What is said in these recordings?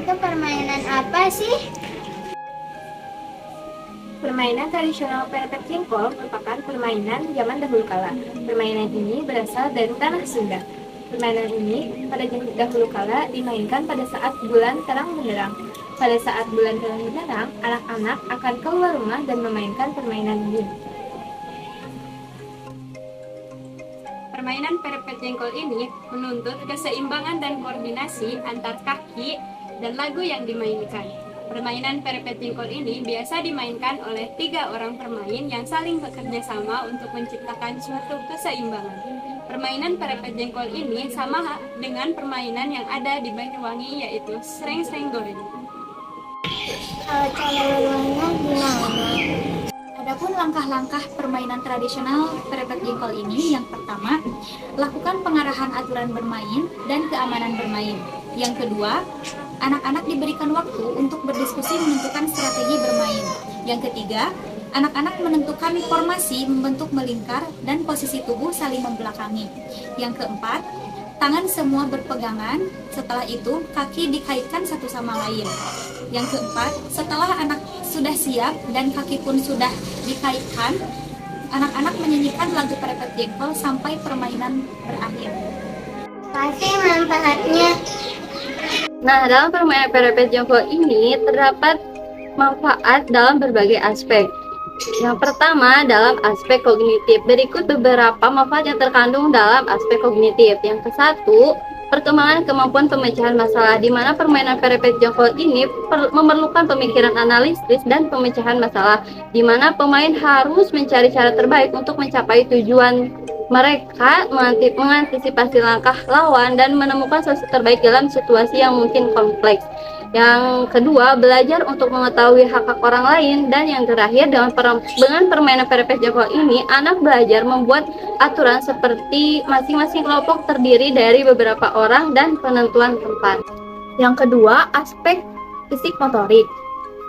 Itu permainan apa sih? Permainan tradisional perepet jengkol merupakan permainan zaman dahulu kala. Permainan ini berasal dari tanah Sunda. Permainan ini pada zaman dahulu kala dimainkan pada saat bulan terang benderang. Pada saat bulan terang benderang, anak-anak akan keluar rumah dan memainkan permainan ini. Permainan perepet jengkol ini menuntut keseimbangan dan koordinasi antar kaki dan lagu yang dimainkan. Permainan perepet jengkol ini biasa dimainkan oleh 3 orang pemain yang saling bekerja sama untuk menciptakan suatu keseimbangan. Permainan perepet jengkol ini sama dengan permainan yang ada di Banyuwangi, yaitu sreng-sreng goreng. Kalau cara bermainnya gimana? Adapun langkah-langkah permainan tradisional perepet jengkol ini, yang pertama, lakukan pengarahan aturan bermain dan keamanan bermain. Yang kedua, anak-anak diberikan waktu untuk berdiskusi menentukan strategi bermain. Yang ketiga, anak-anak menentukan formasi membentuk melingkar dan posisi tubuh saling membelakangi. Yang keempat, tangan semua berpegangan, setelah itu kaki dikaitkan satu sama lain. Yang keempat, setelah anak sudah siap dan kaki pun sudah dikaitkan, anak-anak menyanyikan lagu perepet jengkol sampai permainan berakhir. Pasti manfaatnya. Nah, dalam permainan perepet jongkok ini terdapat manfaat dalam berbagai aspek. Yang pertama, dalam aspek kognitif. Berikut beberapa manfaat yang terkandung dalam aspek kognitif. Yang ke-1, perkembangan kemampuan pemecahan masalah, di mana permainan perepet jongkok ini memerlukan pemikiran analisis dan pemecahan masalah, di mana pemain harus mencari cara terbaik untuk mencapai tujuan mereka, mengantisipasi langkah lawan dan menemukan solusi terbaik dalam situasi yang mungkin kompleks. Yang kedua, belajar untuk mengetahui hak-hak orang lain. Dan yang terakhir, dengan permainan perepet jongkok ini, anak belajar membuat aturan seperti masing-masing kelompok terdiri dari beberapa orang dan penentuan tempat. Yang kedua, aspek fisik motorik.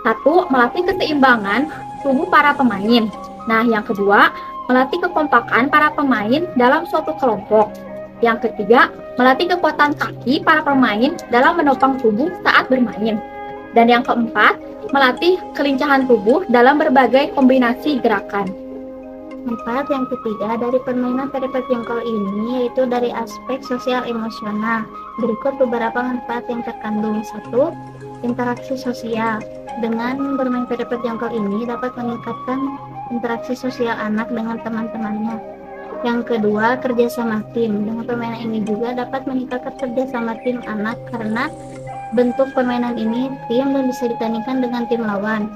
1. Melatih keseimbangan tubuh para pemain. Nah, yang kedua, melatih kekompakan para pemain dalam suatu kelompok. Yang ketiga, melatih kekuatan kaki para pemain dalam menopang tubuh saat bermain. Dan yang keempat, melatih kelincahan tubuh dalam berbagai kombinasi gerakan. Manfaat yang ketiga dari permainan perepet jengkol ini yaitu dari aspek sosial emosional. Berikut beberapa manfaat yang terkandung. 1. Interaksi sosial. Dengan bermain perepet jengkol ini dapat meningkatkan interaksi sosial anak dengan teman-temannya. Yang kedua, kerjasama tim. Dengan permainan ini juga dapat meningkatkan kerjasama tim anak karena bentuk permainan ini tim dan bisa ditandingkan dengan tim lawan.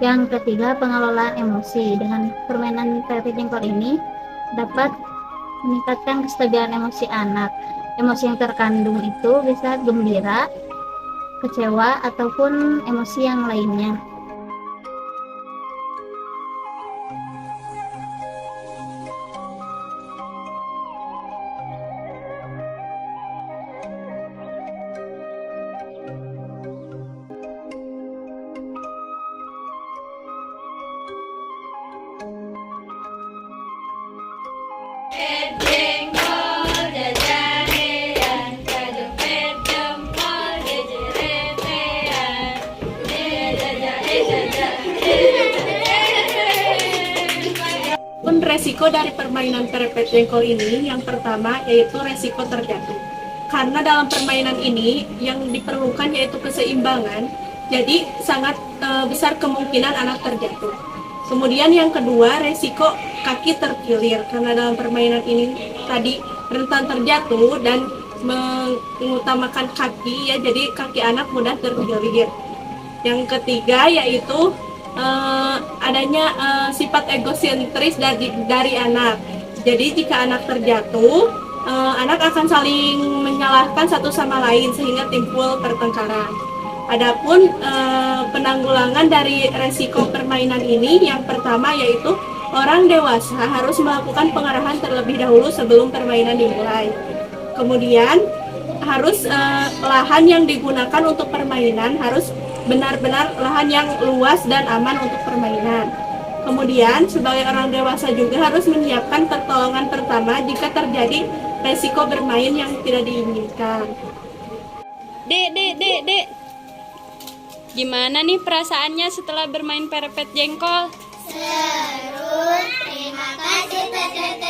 Yang ketiga, pengelolaan emosi. Dengan permainan perepet jengkol ini dapat meningkatkan kestabilan emosi anak. Emosi yang terkandung itu bisa gembira, kecewa, ataupun emosi yang lainnya. Pun resiko dari permainan perepet jengkol ini, yang pertama yaitu resiko terjatuh. Karena dalam permainan ini yang diperlukan yaitu keseimbangan, jadi sangat besar kemungkinan anak terjatuh. Kemudian yang kedua, resiko kaki terkilir, karena dalam permainan ini tadi rentan terjatuh dan mengutamakan kaki, ya, jadi kaki anak mudah terkilir. Yang ketiga yaitu adanya sifat egosentris dari anak. Jadi jika anak terjatuh, anak akan saling menyalahkan satu sama lain sehingga timbul pertengkaran. Adapun penanggulangan dari resiko permainan ini, yang pertama yaitu orang dewasa harus melakukan pengarahan terlebih dahulu sebelum permainan dimulai. Kemudian harus lahan yang digunakan untuk permainan harus benar-benar lahan yang luas dan aman untuk permainan. Kemudian sebagai orang dewasa juga harus menyiapkan pertolongan pertama jika terjadi resiko bermain yang tidak diinginkan. Dek, Gimana nih perasaannya setelah bermain perepet jengkol? Seru, terima kasih Tete.